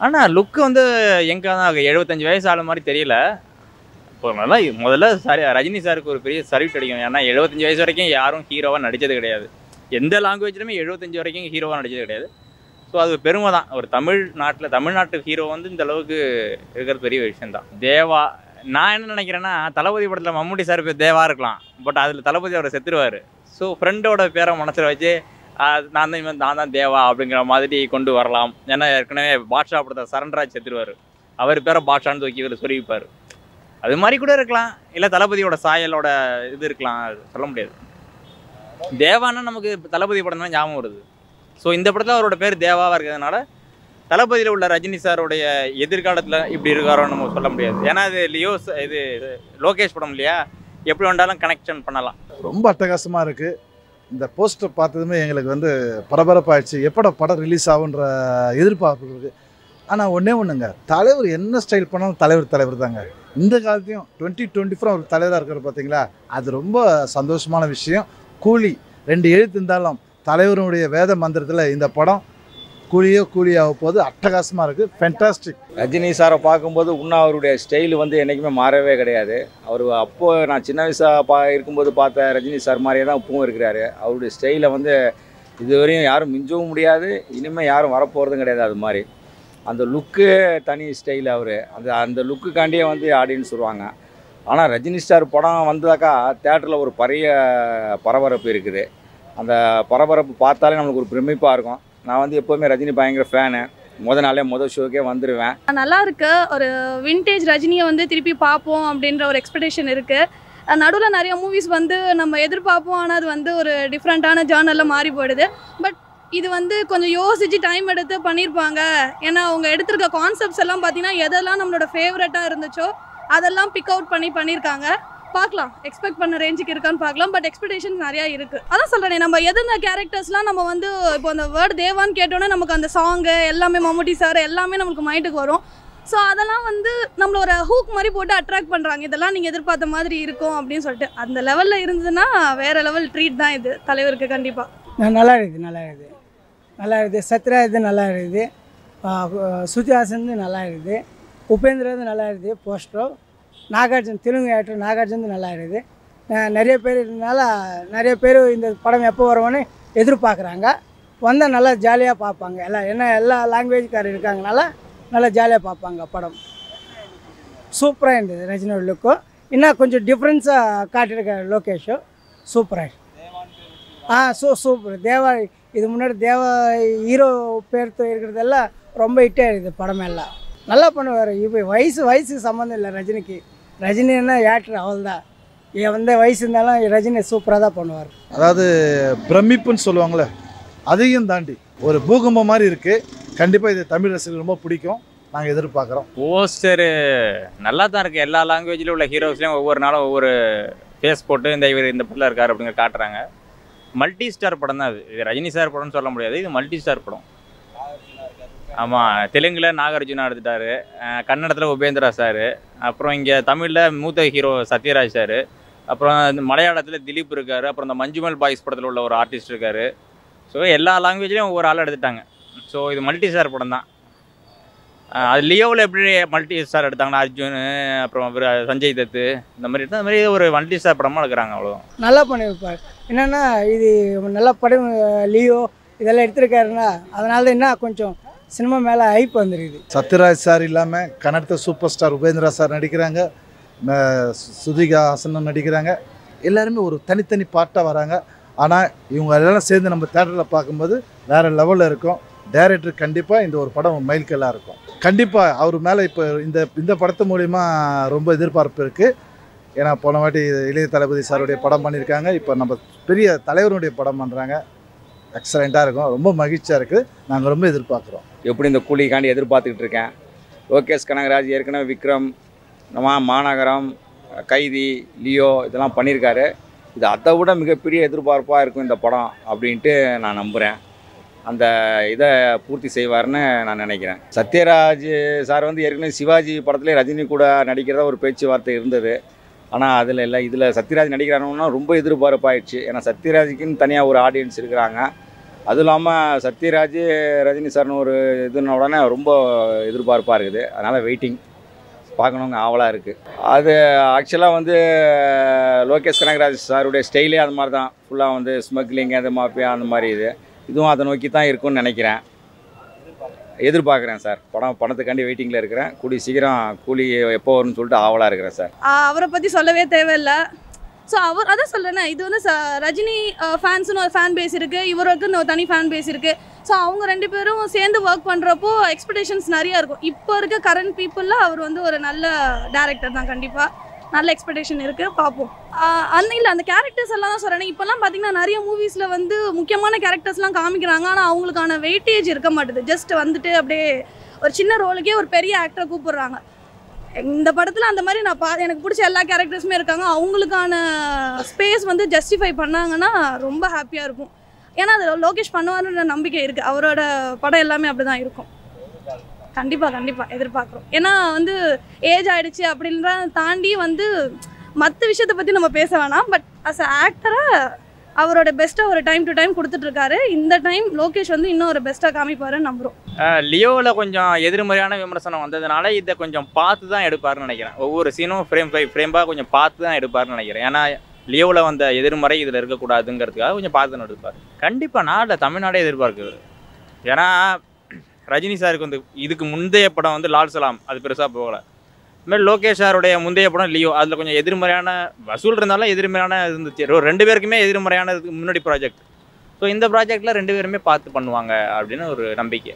ஆனால் லுக்கு வந்து எங்கே தான் 75 வயசு ஆள மாதிரி தெரியல. இப்போ நல்லா முதல்ல ரஜினி சாருக்கு ஒரு பெரிய சல்யூட் அடிக்கும். ஏன்னா 75 வயசு வரைக்கும் யாரும் ஹீரோவாக நடித்தது கிடையாது. எந்த லாங்குவேஜ்லையுமே 75 வரைக்கும் ஹீரோவாக நடித்தது கிடையாது. ஸோ அது பெருமை தான். ஒரு தமிழ்நாட்டு ஹீரோ வந்து இந்த அளவுக்கு இருக்கிறது பெரிய விஷயம்தான். தேவா நான் என்ன நினைக்கிறேன்னா, தளபதி படத்தில் மம்முட்டி சார் பேர் தேவா இருக்கலாம். பட் அதில் தளபதி அவரை செத்துருவார். ஸோ ஃப்ரெண்டோட பேரை மனசில் வச்சு நான் தான் தேவா அப்படிங்கிற மாதிரி கொண்டு வரலாம். ஏன்னா ஏற்கனவே பாட்ஷா படத்தை சரண்ராஜ் செத்துருவார். அவர் பேரை பாட்ஷான்னு தூக்கி இவர் சொல்லிப்பார். அது மாதிரி கூட இருக்கலாம். இல்லை தளபதியோட சாயலோட இது இருக்கலாம். சொல்ல முடியாது. தேவான்னா நமக்கு தளபதி படம் தான் ஞாபகம் வருது. ஸோ இந்த படத்தில் அவரோட பேர் தேவாவாக இருக்கிறதுனால தளபதியில் உள்ள ரஜினி சாருடைய எதிர்காலத்தில் இப்படி இருக்காரோன்னு நம்ம சொல்ல முடியாது. ஏன்னா இது லோகேஷ் படம் இல்லையா, எப்படி வேண்டாலும் கனெக்ஷன் பண்ணலாம். ரொம்ப அட்டகாசமாக இருக்குது. இந்த போஸ்டர் பார்த்ததுமே எங்களுக்கு வந்து பரபரப்பாகிடுச்சு. எப்போ படம் ரிலீஸ் ஆகுன்ற எதிர்பார்ப்பு இருக்குது. ஆனால் ஒன்றுங்க, தலைவர் என்ன ஸ்டைல் பண்ணாலும் தலைவர் தாங்க. இந்த காலத்தையும் 2024 அவர் தலைவராக இருக்கிற பார்த்தீங்களா, அது ரொம்ப சந்தோஷமான விஷயம். கூலி 2 எழுத்து இருந்தாலும் தலைவருடைய வேத மந்திரத்தில் இந்த படம் கூலியாக போகுது. அட்டகாசமாக இருக்குது. ஃபென்டாஸ்டிக். ரஜினி சாரை பார்க்கும்போது இன்னும் அவருடைய ஸ்டைல் வந்து என்றைக்குமே மாறவே கிடையாது. அவர் அப்போது நான் சின்ன வயசாக இருக்கும்போது பார்த்த ரஜினி சார் மாதிரியே தான் இப்பவும் இருக்கிறாரு. அவருடைய ஸ்டைலை வந்து இதுவரையும் யாரும் மிஞ்சவும் முடியாது, இனிமேல் யாரும் வரப்போகிறதும் கிடையாது. அது மாதிரி அந்த லுக்கு தனி ஸ்டைல். அவர் அந்த லுக்குக்காண்டியே வந்து ஆடியன்ஸ் வருவாங்க. ஆனால் ரஜினி ஸ்டார் படம் வந்தாக்கா தேட்டரில் ஒரு பெரிய பரபரப்பு இருக்குது. அந்த பரபரப்பு பார்த்தாலே நம்மளுக்கு ஒரு பிரமிப்பாக இருக்கும். நான் வந்து எப்போவுமே ரஜினி பயங்கர ஃபேனு. முதல் ஷோக்கே வந்துடுவேன். நல்லா இருக்கு. ஒரு விண்டேஜ் ரஜினியை வந்து திருப்பி பார்ப்போம் அப்படின்ற ஒரு எக்ஸ்பெக்டேஷன் இருக்குது. நடுவில் நிறைய மூவிஸ் வந்து நம்ம எதிர்பார்ப்போம், ஆனால் அது வந்து ஒரு டிஃப்ரெண்ட்டான ஜானரில் மாறி போயிடுது. பட் இது வந்து கொஞ்சம் யோசித்து டைம் எடுத்து பண்ணியிருப்பாங்க. ஏன்னா அவங்க எடுத்திருக்க கான்செப்ட்ஸ் எல்லாம் பார்த்தீங்கன்னா எதெல்லாம் நம்மளோட ஃபேவரட்டாக இருந்துச்சோ அதெல்லாம் பிக் அவுட் பண்ணியிருக்காங்க. பார்க்கலாம், எக்ஸ்பெக்ட் பண்ண ரேஞ்சுக்கு இருக்கான்னு பார்க்கலாம். பட் எக்ஸ்பெக்டேஷன்ஸ் நிறையா இருக்குது. அதான் சொல்கிறேன், நம்ம எந்தெந்த கேரக்டர்ஸ்லாம் நம்ம வந்து இப்போ அந்த வேர்டு தேவான்னு கேட்டோன்னே நமக்கு அந்த சாங்கு எல்லாமே மம்முட்டி சார் எல்லாமே நம்மளுக்கு மைண்டுக்கு வரும். ஸோ அதெல்லாம் வந்து நம்மள ஒரு ஹூக் மாதிரி போட்டு அட்ராக்ட் பண்ணுறாங்க. இதெல்லாம் நீங்கள் எதிர்பார்த்த மாதிரி இருக்கும் அப்படின்னு சொல்லிட்டு அந்த லெவலில் இருந்ததுன்னா வேறு லெவல் ட்ரீட் தான் இது தலைவருக்கு. கண்டிப்பாக நல்லா இருக்குது. சத்யராஜ் நல்லா இருக்குது. சுஜாசன் நல்லா இருக்குது. உபேந்திரது நல்லா இருக்குது. போஸ்டரோ நாகார்ஜுன் தெலுங்கு ஆக்டர் நாகார்ஜுன் நல்லா இருக்குது. நிறைய பேர் இருந்தனால நிறைய பேர் இந்த படம் எப்போ வருவோன்னு எதிர்பார்க்குறாங்க. வந்தால் நல்லா ஜாலியாக பார்ப்பாங்க. எல்லா லாங்குவேஜ்காரர் இருக்காங்கனால நல்லா ஜாலியாக பார்ப்பாங்க. படம் சூப்பராக இருந்தது. ரஜினியோட லுக்கும் இன்னும் கொஞ்சம் டிஃப்ரென்ஸாக காட்டியிருக்க லோகேஷும் சூப்பராக. சூப்பர். தேவா இது முன்னாடி தேவா ஹீரோ பேர் இருக்கிறதெல்லாம் ரொம்ப ஹிட்டாக இருக்குது. படமெல்லாம் நல்லா பண்ணுவார். இப்போ வயசு சம்மந்தம் இல்லை ரஜினிக்கு. ரஜினி என்ன ஆக்டர் அவள்தான். எந்த வயசு இருந்தாலும் ரஜினி சூப்பராக தான் பண்ணுவார். அதாவது பிரமிப்புன்னு சொல்லுவாங்களே, அதையும் தாண்டி ஒரு பூகம்பம் மாதிரி இருக்குது. கண்டிப்பாக இது தமிழ் ரசிகர்கள் ரொம்ப பிடிக்கும். நாங்கள் எதிர்பார்க்குறோம். போஸ்டரு நல்லா தான் இருக்குது. எல்லா லாங்குவேஜிலும் உள்ள ஹீரோஸ்லேயும் ஒவ்வொரு நாளும் ஒவ்வொரு ஃபேஸ் போட்டு இவர் இந்த படத்தில் இருக்கார் அப்படிங்கிற காட்டுறாங்க. மல்டி ஸ்டார் படம் தான் இது ரஜினி சார் படம்னு சொல்ல முடியாது. இது மல்டி ஸ்டார் படம். ஆமாம், தெலுங்கில் நாகார்ஜுனா எடுத்துட்டார், கன்னடத்தில் உபேந்திரா சார், அப்புறம் இங்கே தமிழில் மூத்த ஹீரோ சத்யராஜ் சார், அப்புறம் மலையாளத்தில் திலீப் இருக்கார், அப்புறம் இந்த மஞ்சுமல் பாய்ஸ் படத்தில் உள்ள ஒரு ஆர்டிஸ்ட் இருக்கார். ஸோ எல்லா லாங்குவேஜ்லேயும் ஒவ்வொரு ஆள் எடுத்துட்டாங்க. ஸோ இது மல்டி ஸ்டார் படம் தான். அது லியோவில் எப்படி மல்டி ஸ்டார் எடுத்தாங்கன்னா அர்ஜுன், அப்புறம் சஞ்சய் தத்து, இந்த மாதிரி எடுத்தால் அந்த மாதிரி ஒரு மல்டி ஸ்டார் படமாக எடுக்கிறாங்க. அவ்வளோ நல்லா பண்ணியிருப்பார். என்னென்னா இது நல்லா படம் லியோ இதெல்லாம் எடுத்திருக்காருன்னா அதனால தான் என்ன கொஞ்சம் சினிமா மேலே ஹைப் வந்துருக்குது. சத்யராஜ் சார் இல்லாமல் கன்னடத்தை சூப்பர் ஸ்டார் உபேந்திரா சார் நடிக்கிறாங்க, சுதிகா ஹாசனும் நடிக்கிறாங்க. எல்லாருமே ஒரு தனித்தனி பார்ட்டாக வராங்க. ஆனால் இவங்க எல்லாம் சேர்ந்து நம்ம தேட்டரில் பார்க்கும்போது வேறு லெவலில் இருக்கும். டைரக்டர் கண்டிப்பாக இந்த ஒரு படம் மைல்கல்லாக இருக்கும். கண்டிப்பாக அவர் மேலே இப்போ இந்த படத்து மூலிமா ரொம்ப எதிர்பார்ப்பு இருக்குது. ஏன்னா போன வாட்டி இளைய தளபதி சாருடைய படம் பண்ணியிருக்காங்க. இப்போ நம்ம பெரிய தலைவருடைய படம் பண்ணுறாங்க. எக்ஸலண்ட்டாக இருக்கும். ரொம்ப மகிழ்ச்சியாக இருக்குது. நாங்கள் ரொம்ப எதிர்பார்க்குறோம். எப்படி இந்த கூலிக்காண்டி எதிர்பார்த்துக்கிட்டு இருக்கேன். லோகேஷ் கனகராஜ் ஏற்கனவே விக்ரம், மாநகரம், கைதி, லியோ இதெல்லாம் பண்ணியிருக்காரு. இது அதை விட மிகப்பெரிய எதிர்பார்ப்பாக இருக்கும் இந்த படம் அப்படின்ட்டு நான் நம்புகிறேன். அந்த இதை பூர்த்தி செய்வார்னு நான் நினைக்கிறேன். சத்யராஜ் சார் வந்து ஏற்கனவே சிவாஜி படத்துலேயே ரஜினி கூட நடிக்கிறதா ஒரு பேச்சுவார்த்தை இருந்தது. ஆனால் அதில் இல்லை, இதில் சத்யராஜ் நடிக்கிறாங்கன்னா ரொம்ப எதிர்பார்ப்பாயிடுச்சு. ஏன்னா சத்யராஜுக்குன்னு தனியாக ஒரு ஆடியன்ஸ் இருக்கிறாங்க. அதுவும் இல்லாமல் சத்யராஜ் ரஜினி சார்னு ஒரு இதுன உடனே ரொம்ப எதிர்பார்ப்பாக இருக்குது. அதனால் வெயிட்டிங் பார்க்கணுங்க ஆவலாக இருக்குது. அது ஆக்சுவலாக வந்து லோகேஷ் கனகராஜ் சாருடைய ஸ்டைலே அது மாதிரி தான். ஃபுல்லாக வந்து ஸ்மக்லிங் அந்த மாஃபியா அந்த மாதிரி இதுவும் அதை நோக்கி தான் இருக்கும்னு நினைக்கிறேன். எதிர்பார்க்குறேன் சார். பணத்துக்காண்டி வெயிட்டிங்கில் இருக்கிறேன். கூடி சீக்கிரம் கூலி எப்போ வரும்னு சொல்லிட்டு ஆவலாக இருக்கிறேன் சார். அவரை பற்றி சொல்லவே தேவையில்லை. ஸோ அவர் அதான் சொல்கிறேன்னே, இது வந்து ரஜினி ஃபேன்ஸுன்னு ஒரு ஃபேன் பேஸ் இருக்குது, இவருக்குன்னு ஒரு தனி ஃபேன் பேஸ் இருக்குது. ஸோ அவங்க 2 பேரும் சேர்ந்து ஒர்க் பண்ணுறப்போ எக்ஸ்பெக்டேஷன்ஸ் நிறையா இருக்கும். இப்போ இருக்க கரண்ட் பீப்புளில் அவர் வந்து ஒரு நல்ல டேரக்டர் தான். கண்டிப்பாக நல்ல எக்ஸ்பெக்டேஷன் இருக்குது, பார்ப்போம். இல்லை அந்த கேரக்டர்ஸ் எல்லாம் தான் சொல்கிறேன். இப்போல்லாம் பார்த்தீங்கன்னா நிறைய மூவிஸில் வந்து முக்கியமான கேரக்டர்ஸ்லாம் காமிக்கிறாங்க, ஆனால் அவங்களுக்கான வெயிட்டேஜ் இருக்க மாட்டுது. ஜஸ்ட் வந்துட்டு அப்படியே ஒரு சின்ன ரோலுக்கே ஒரு பெரிய ஆக்டரை கூப்பிடுறாங்க. இந்த படத்தில் அந்த மாதிரி எனக்கு பிடிச்ச எல்லா கேரக்டர்ஸுமே இருக்காங்க. அவங்களுக்கான ஸ்பேஸ் வந்து ஜஸ்டிஃபை பண்ணாங்கன்னா ரொம்ப ஹாப்பியாக இருக்கும். ஏன்னா அது லோகேஷ் பண்ணுவாருன்ற நம்பிக்கை இருக்குது. அவரோட படம் எல்லாமே அப்படி தான் இருக்கும். கண்டிப்பாக எதிர்பார்க்குறோம். ஏன்னா வந்து ஏஜ் ஆகிடுச்சு அப்படின்றத தாண்டி வந்து மற்ற விஷயத்தை பற்றி நம்ம பேச வேணாம். பட் அஸ் அ ஆக்டராக அவரோட பெஸ்ட்டாக ஒரு டைம் டு டைம் கொடுத்துட்ருக்காரு. இந்த டைம் லோகேஷ் வந்து இன்னும் ஒரு பெஸ்ட்டாக காமிப்பாருன்னு நம்புகிறோம். லியோவில் கொஞ்சம் எதிர்மறையான விமர்சனம் வந்ததுனால இதை கொஞ்சம் பார்த்து தான் எடுப்பாருன்னு நினைக்கிறேன். ஒவ்வொரு சீனும் ஃப்ரேம்பாக கொஞ்சம் பார்த்து தான் எடுப்பாருன்னு நினைக்கிறேன். ஏன்னா லியோவில் வந்த எதிர்மறை இதில் இருக்கக்கூடாதுங்கிறதுக்காக கொஞ்சம் பார்த்து தான் எடுப்பார். கண்டிப்பாக நாட்டில் தமிழ்நாடே எதிர்பார்க்குது. ஏன்னா ரஜினி சாருக்கு வந்து இதுக்கு முந்தைய படம் வந்து லால் சலாம், அது பெருசாக போகலை. இதுமாதிரி லோகேஷ் சாருடைய முந்தைய படம் லியோ, அதில் கொஞ்சம் எதிர்மறையான வசூல் இருந்தாலும் எதிர்மறையான இருந்துச்சு. 2 பேருக்குமே எதிர்மறையான முன்னாடி ப்ராஜெக்ட். ஸோ இந்த ப்ராஜெக்டில் 2 பேருமே பார்த்து பண்ணுவாங்க அப்படின்னு ஒரு நம்பிக்கை.